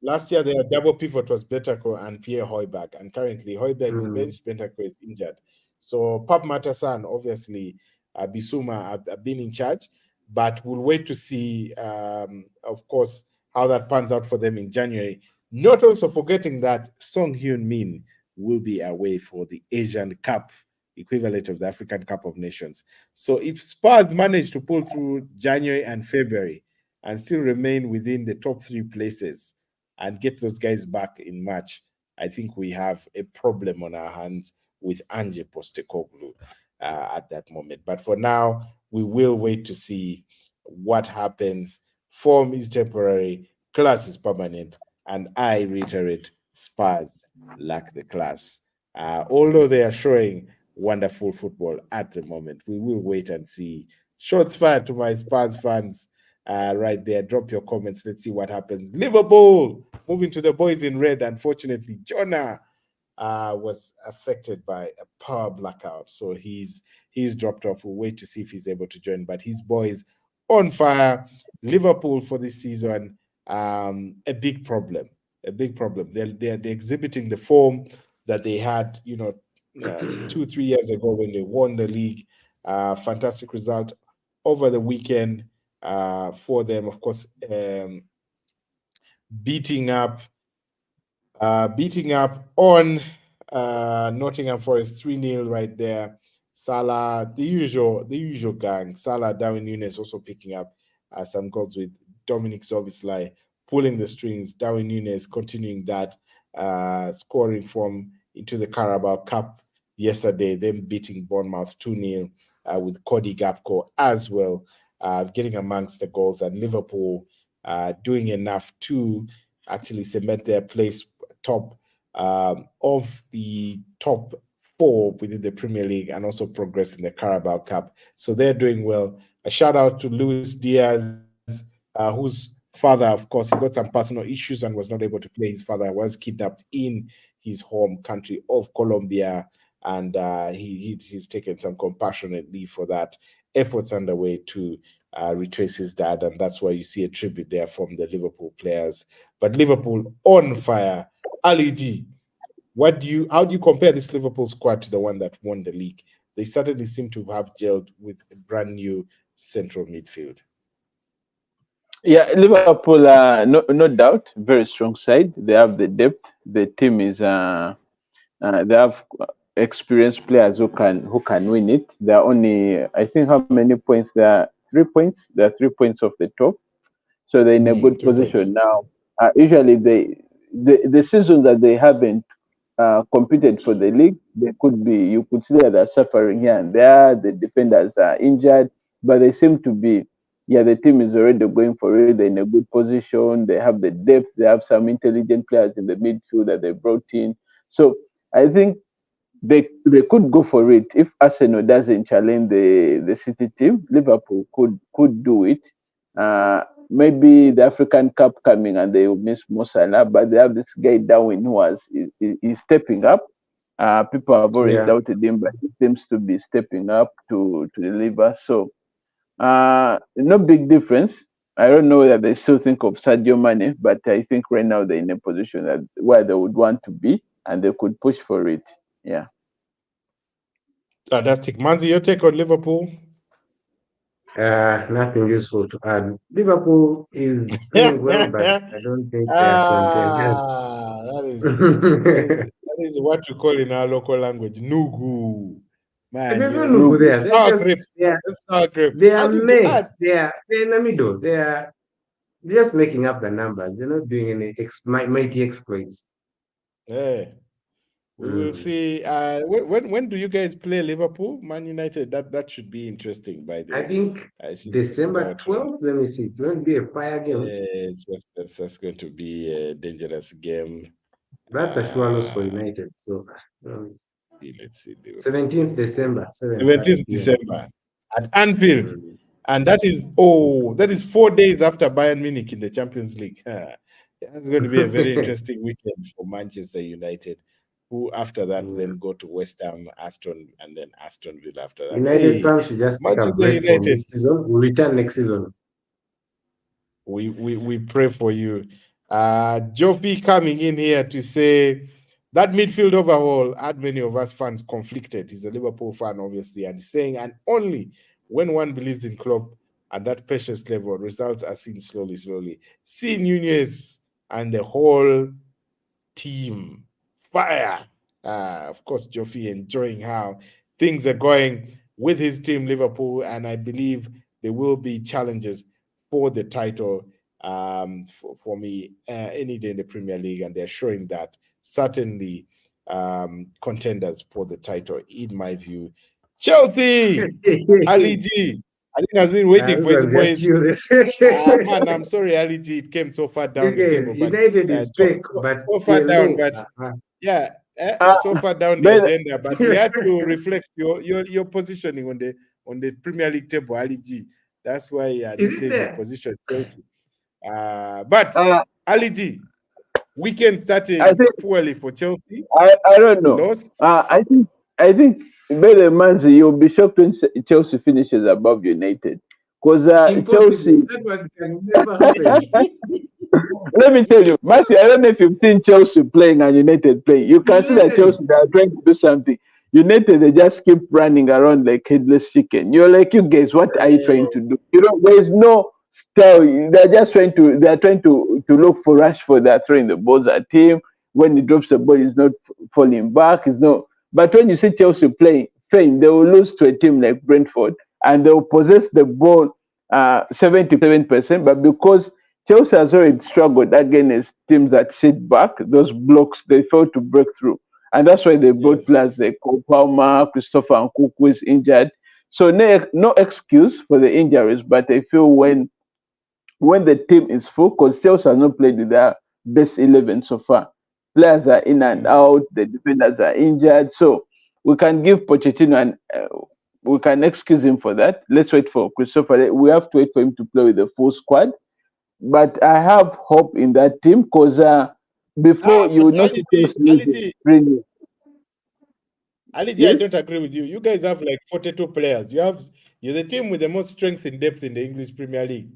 last year their double pivot was Betancourt and Pierre Højbjerg, and currently Højbjerg is benched, Betancourt is injured. So Pap Matassa, obviously Bissouma have been in charge, but we'll wait to see, of course, how that pans out for them in January. Not also forgetting that Song Hyun Min will be away for the Asian Cup, equivalent of the African Cup of Nations. So if Spurs manage to pull through January and February, and still remain within the top three places and get those guys back in March, I think we have a problem on our hands with Ange Postecoglou at that moment. But for now, we will wait to see what happens. Form is temporary, class is permanent, and I reiterate, Spurs lack the class. Although they are showing wonderful football at the moment, we will wait and see. Shots fired to my Spurs fans right there. Drop your comments. Let's see what happens. Liverpool moving to the boys in red. Unfortunately, Jonah was affected by a power blackout, so he's dropped off. We'll wait to see if he's able to join. But his boys on fire. Liverpool for this season, a big problem. A big problem. They're exhibiting the form that they had, 2-3 years ago when they won the league. Fantastic result over the weekend for them. Of course, beating up on Nottingham Forest 3-0 right there. Salah, the usual gang. Salah, Darwin Nunes also picking up some goals with Dominic Szoboszlai pulling the strings. Darwin Nunes continuing that scoring form into the Carabao Cup yesterday, then beating Bournemouth 2-0 with Cody Gakpo as well, getting amongst the goals, and Liverpool doing enough to actually cement their place top of the top four within the Premier League and also progress in the Carabao Cup. So they're doing well. A shout out to Luis Diaz, whose father, of course, he got some personal issues and was not able to play. His father was kidnapped in his home country of Colombia, and he's taken some compassionate leave for that. Efforts underway to retrace his dad, and that's why you see a tribute there from the Liverpool players. But Liverpool on fire. Ali G, how do you compare this Liverpool squad to the one that won the league? They certainly seem to have gelled with a brand new central midfield. Yeah, Liverpool, no doubt, very strong side. They have the depth. The team is they have experienced players who can win it. There are only, I think, how many points? There are 3 points. There are 3 points of the top, so they're in a good 2 points. position now. Usually, the season that they haven't competed for the league, they could be, you could see that they're suffering here and there. The defenders are injured, but they seem to be, yeah, the team is already going for it. They're in a good position. They have the depth. They have some intelligent players in the midfield that they brought in. So I think they could go for it if Arsenal doesn't challenge the City team. Liverpool could do it. Maybe the African Cup coming and they will miss Mo Salah, but they have this guy Darwin who is stepping up. People have always Yeah. doubted him, but he seems to be stepping up to deliver. So no big difference. I don't know that they still think of Sadio Mane, but I think right now they're in a position that where they would want to be and they could push for it. Yeah. Fantastic. Manzi, your take on Liverpool? Nothing useful to add. Liverpool is doing well, but I don't think they are contenders. that is what we call in our local language Nugu. Man, There's no No. Nubu there. They're sour just grapes. That's sour grapes. they are Nothing to meh. add. They're in the middle. They're just making up the numbers. They're not doing any mighty exploits. Yeah. We will see. When do you guys play Liverpool, Man United? That should be interesting. By the I way, think I should December about to know. 12th. Let me see. It's going to be a fire game. That's going to be a dangerous game. That's a sure loss for United. So it's Let's see. 17th December, 7:30 17th p.m. December at Anfield. Mm. And that is 4 days after Bayern Munich in the Champions League. That's going to be a very interesting weekend for Manchester United, who after that then go to West Ham, and then Aston Villa after that. United Hey, fans should just take a Manchester break from United, this season. We'll return next season. we pray for you. Joffy coming in here to say that midfield overhaul had many of us fans conflicted. He's a Liverpool fan, obviously, and he's saying, and only when one believes in Klopp at that patience level, results are seen slowly. See Nunez and the whole team fire. Of course, Joffy enjoying how things are going with his team, Liverpool, and I believe there will be challenges for the title for me any day in the Premier League, and they're showing that certainly contenders for the title, in my view. Chelsea, Ali G, I think has been waiting for his Everyone's just boys. you. Man, I'm sorry, Ali G, it came so far down the Okay, table, but United is fake, but so far they're down, low. but yeah, so far down the But agenda. But we had to reflect your positioning on the Premier League table, Ali G. That's why Is these it days you've there? positioned Chelsea. But uh, Ali G, weekend I starting think poorly for Chelsea. I don't know. Lost. I think better Manzi, you'll be shocked when Chelsea finishes above United, because Impossible. Chelsea. That one can never happen. Let me tell you, Matthew, I don't know if you've seen Chelsea playing and United playing. You can see that United. Chelsea, they are trying to do something. United, they just keep running around like headless chicken. You're like, you guys, what are you trying to do? You know, there's no style. They're trying to look for Rashford. They're throwing the balls at him. When he drops the ball, he's not falling back. He's not. But when you see Chelsea playing, they will lose to a team like Brentford, and they will possess the ball 77%. But because Chelsea has already struggled against teams that sit back, those blocks, they fail to break through. And that's why they Yes. brought players like Cole Palmer, Christopher and Cook, who is injured. So no excuse for the injuries, but I feel when the team is full, because Chelsea has not played with their best 11 so far. Players are in and Mm. out, the defenders are injured. So we can give Pochettino and we can excuse him for that. Let's wait for Christopher. We have to wait for him to play with the full squad. But I have hope in that team because before you But would not see Chelsea losing 3-0. Ali G, I Yes? don't agree with you. You guys have like 42 players. You're the team with the most strength in depth in the English Premier League.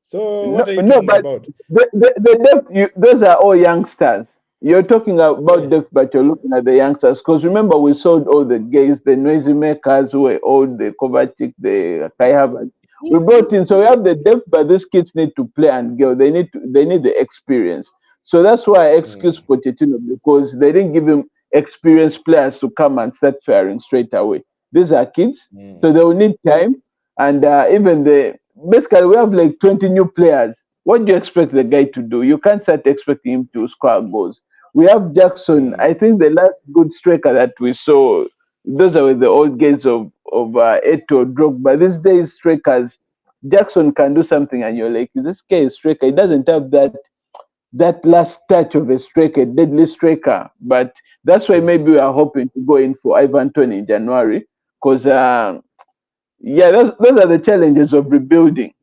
So No, what are you no, talking but about? the depth, those are all youngsters. You're talking about Yeah. depth, but you're looking at the youngsters. Because remember, we sold all the guys, the noisy makers who were old, the Kovacic, the Kai Havertz. We brought in, so we have the depth, but these kids need to play and go. They need the experience. So that's why I excuse Mm, Pochettino because they didn't give him experienced players to come and start firing straight away. These are kids, mm, so they will need time. And even basically we have like 20 new players. What do you expect the guy to do? You can't start expecting him to score goals. We have Jackson. I mm, think the last good striker that we saw, those are the old guys of Eto, Drogba. These days strikers, Jackson can do something, and you're like, this guy is striker. He doesn't have that last touch of a striker, deadly striker. But that's why mm, maybe we are hoping to go in for Ivan Toney in January, because yeah, those are the challenges of rebuilding.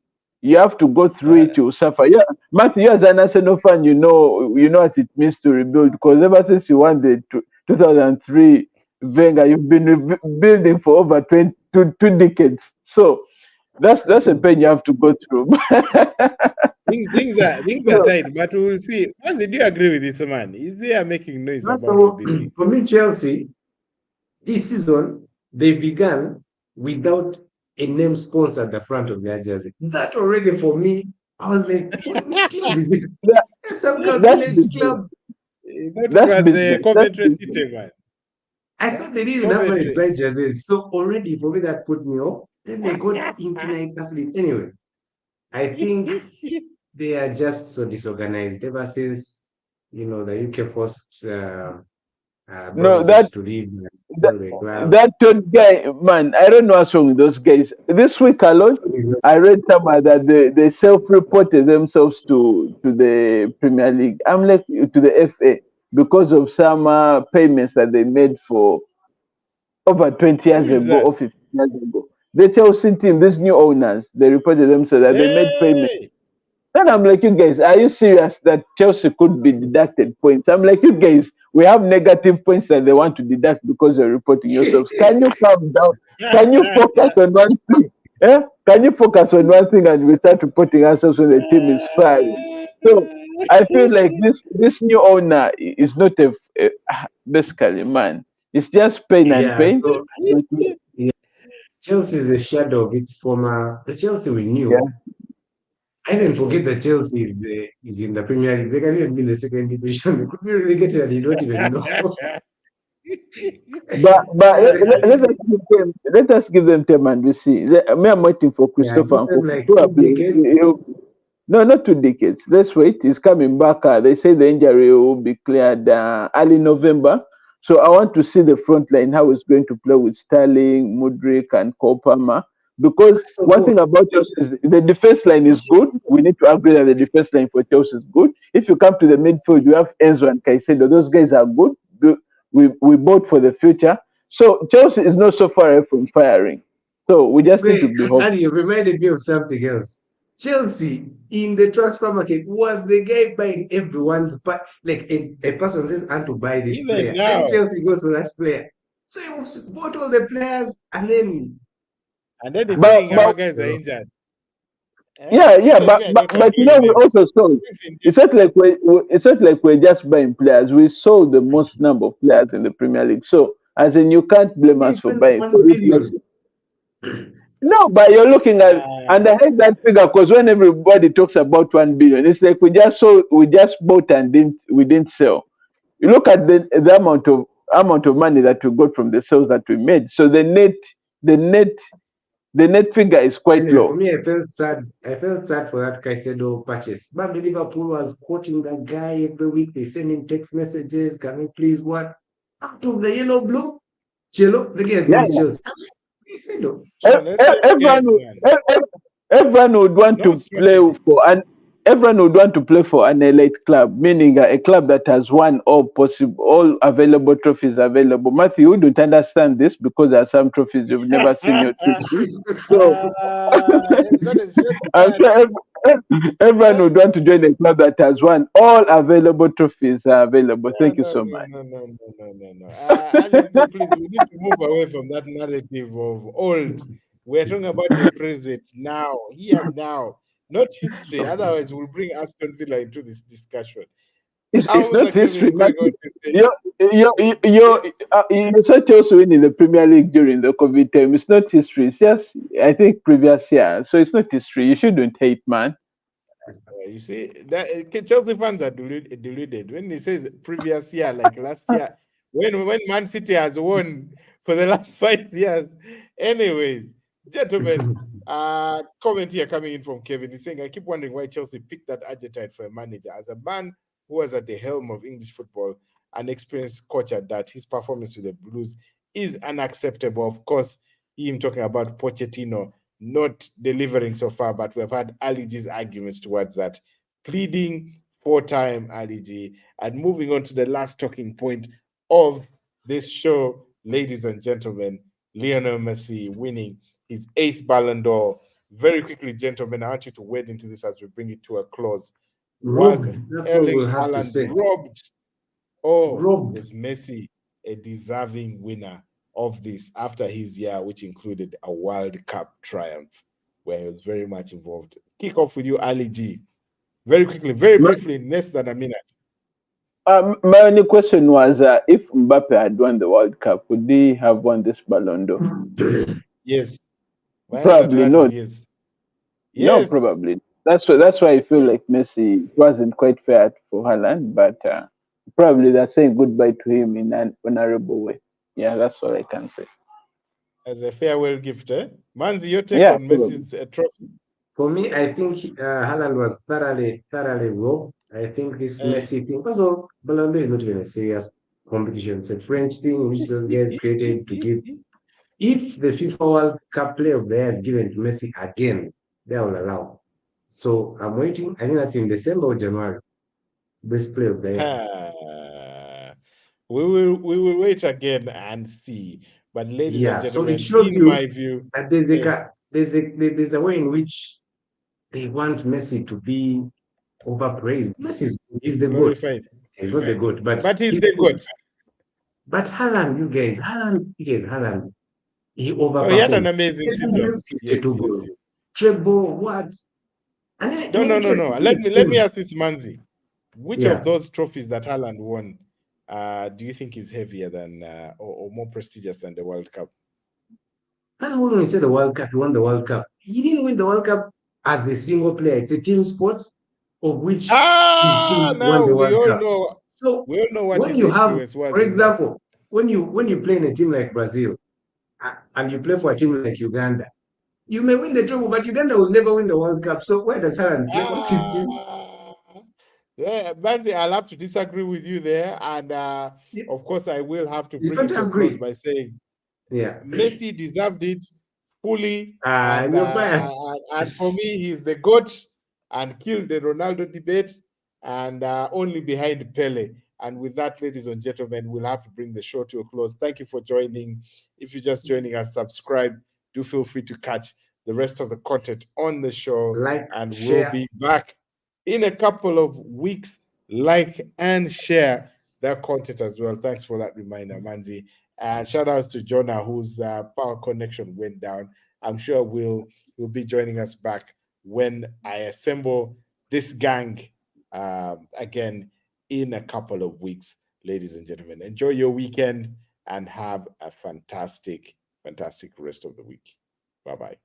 You have to go through uh, it, you suffer. Yeah, Matthew, you as an Arsenal fan, you know what it means to rebuild because ever since you won the 2003 Wenger, you've been rebuilding for over 2 decades. So that's a mm. pain you have to go through. Things are So, tight, but we will see. Once do you agree with this man? Is they are making noise about Also, rebuilding? for me, Chelsea, this season, they began without a name sponsor at the front of their jersey. That already for me, I was like, which club is this? that, It's some kind of that's village business. club. Thought it That's was business. That's Coventry business. City, man. I thought they didn't even have any Coventry. bright jerseys. So already for me, that put me off. Then they got into night athlete. Anyway, I think they are just so disorganized ever since, the UK forced No, Abramovich to leave and that sell the club. that third guy, man, I don't know what's wrong with those guys. This week alone, I read somewhere that they self-reported themselves to the Premier League. I'm like to the FA because of some payments that they made for over 20 Who years is ago that? or 15 years ago. The Chelsea team, these new owners, they reported themselves that they made payments. Hey! Then I'm like, you guys, are you serious that Chelsea could be deducted points? I'm like, you guys, we have negative points that they want to deduct because you're reporting yourselves. Can you calm down? Can you focus on one thing? Eh? Can you focus on one thing and we start reporting ourselves when the team is firing? So I feel like this new owner is not basically man. It's just pain and Yeah, pain. so But yeah, Chelsea is a shadow of its former. The Chelsea we yeah, knew. I even forget Yes. that Chelsea is in the Premier League. They can even be in the second division. They could be relegated and you don't even know. But Yeah, see, let us give them time and we see. Me, I'm waiting for yeah, Christopher give and them Kofi. like 2 decades. Probably no, not 2 decades. Let's wait. He's coming back. They say the injury will be cleared early November. So I want to see the front line, how it's going to play with Sterling, Mudrik, and Kopama. Because First of one all, thing about Chelsea is the defense line is good. We need to agree that the defense line for Chelsea is good. If you come to the midfield, you have Enzo and Caicedo. Those guys are good. We bought for the future. So Chelsea is not so far away from firing. So we just need to wait, be hopeful. and you reminded me of something else. Chelsea in the transfer market was the guy buying everyone's, but like a person says, "I want to buy this Even player," then now. Chelsea goes for that player. So he bought all the players, and then And then he's But saying but our guys are injured. yeah, Me, I don't but you agree know with we him. also sold. Listen, It's not like we're just buying players. We sold the most number of players in the Premier League. So as in you can't blame they us for spent buying for 1 billion. replacing. No, but you're looking at uh, and I hate that figure because when everybody talks about 1 billion, it's like we just bought and we didn't sell. You look at the amount of money that we got from the sales that we made. So the net the net figure is quite Anyway, for low. me, I felt sad. I felt sad for that Caicedo purchase. But Liverpool was quoting that guy every week. They send him text messages. Can we please what? Out of the yellow blue, Chelo, the guy is Yeah, going to yeah. Chelsea. Caicedo. no, let's change Everyone guys, would, man. everyone would want No to play strategy. for an everyone would want to play for an elite club, meaning a club that has won all available trophies available. Matthew, you don't understand this because there are some trophies you've never seen your team win. So It's not a shot I'm man. sure everyone would want to join a club that has won all available trophies are available. No, Thank you no, so no, much. no, no, no, no, no, no. Alex, please, we need to move away from that narrative of old. We're talking about the present now, here now, not history. Otherwise, we'll bring Aston Villa into this discussion. It's How was not history, Kevin going on Matthew. to say? You Yeah, you saw Chelsea win in the Premier League during the COVID time. It's not history. It's just I think previous year. So it's not history. You shouldn't hate, man. you see, that Chelsea fans are deluded. When he says previous year, like last year, when Man City has won for the last 5 years. Anyways, gentlemen, comment here coming in from Kevin. He's saying, I keep wondering why Chelsea picked that Argentine for a manager. As a man who was at the helm of English football, an experienced coach at that, his performance with the Blues is unacceptable. Of course, him talking about Pochettino not delivering so far, but we've had Ali G's arguments towards that. Pleading for time, Ali G. And moving on to the last talking point of this show, ladies and gentlemen, Lionel Messi winning his 8th Balon d'Or. Very quickly, gentlemen, I want you to wade into this as we bring it to a close. Was Robbed. That's all Erling we'll have to Haaland say. robbed, or Robbed. was Messi a deserving winner of this after his year, which included a World Cup triumph, where he was very much involved? Kick off with you, Ali G. Very quickly, very My, briefly, less than a minute. my only question was if Mbappe had won the World Cup, would he have won this Ballon d'Or? Yes. My answer to Probably that is not. yes. No, Yes. probably. That's why I feel Yes. like Messi wasn't quite fair for Haaland, but probably they're saying goodbye to him in an honorable way. Yeah, that's all I can say. As a farewell gift, eh? Manzi, your take Yeah, on probably. Messi's trophy? For me, I think Haaland was thoroughly robbed. I think this Eh. Messi thing, first of all, Ballon d'Or is not even a serious competition. It's a French thing which those guys created to give. If the FIFA World Cup Player of the Year is given to Messi again, they will allow. So I'm waiting. I think that's in December or January. Best Player of the Year. We will wait again and see. But ladies and Yeah. So it gentlemen, shows in you my view, that eh, there's a way in which they want Messi to be overpraised. Messi is the GOAT. glorified. He's not the GOAT, but But he's he's the the GOAT. GOAT. But Haaland, he Oh, he had overperformed. an amazing Every game, season. Yes, 52 yes, goals. yes. Treble, what? And then No, in no, any no, case, no. it's Let me team. ask this, Manzi. Which of Yeah. those trophies that Haaland won do you think is heavier than or more prestigious than the World Cup? That's why when we say the World Cup, he won the World Cup. He didn't win the World Cup as a single player. It's a team sport of which his team won Now the we World all Cup. know So what when his you have, influence was for in that. example, when you play in a team like Brazil and you play for a team like Uganda, you may win the trophy, but Uganda will never win the World Cup. So where does Haaland play? What's his team? Yeah, Manzi, I'll have to disagree with you there. And You, of course, I will have to you bring don't it to a close agree? by saying Yeah. Messi deserved it fully. You're biased. And for me, he's the GOAT and killed the Ronaldo debate and only behind Pele. And with that, ladies and gentlemen, we'll have to bring the show to a close. Thank you for joining. If you're just joining us, subscribe. Do feel free to catch the rest of the content on the show. Like, And we'll share. be back in a couple of weeks. Like and share that content as well. Thanks for that reminder, Manzi. Shout outs to Jonah, whose power connection went down. I'm sure will be joining us back when I assemble this gang again in a couple of weeks. Ladies and gentlemen, enjoy your weekend and have a fantastic rest of the week. Bye bye.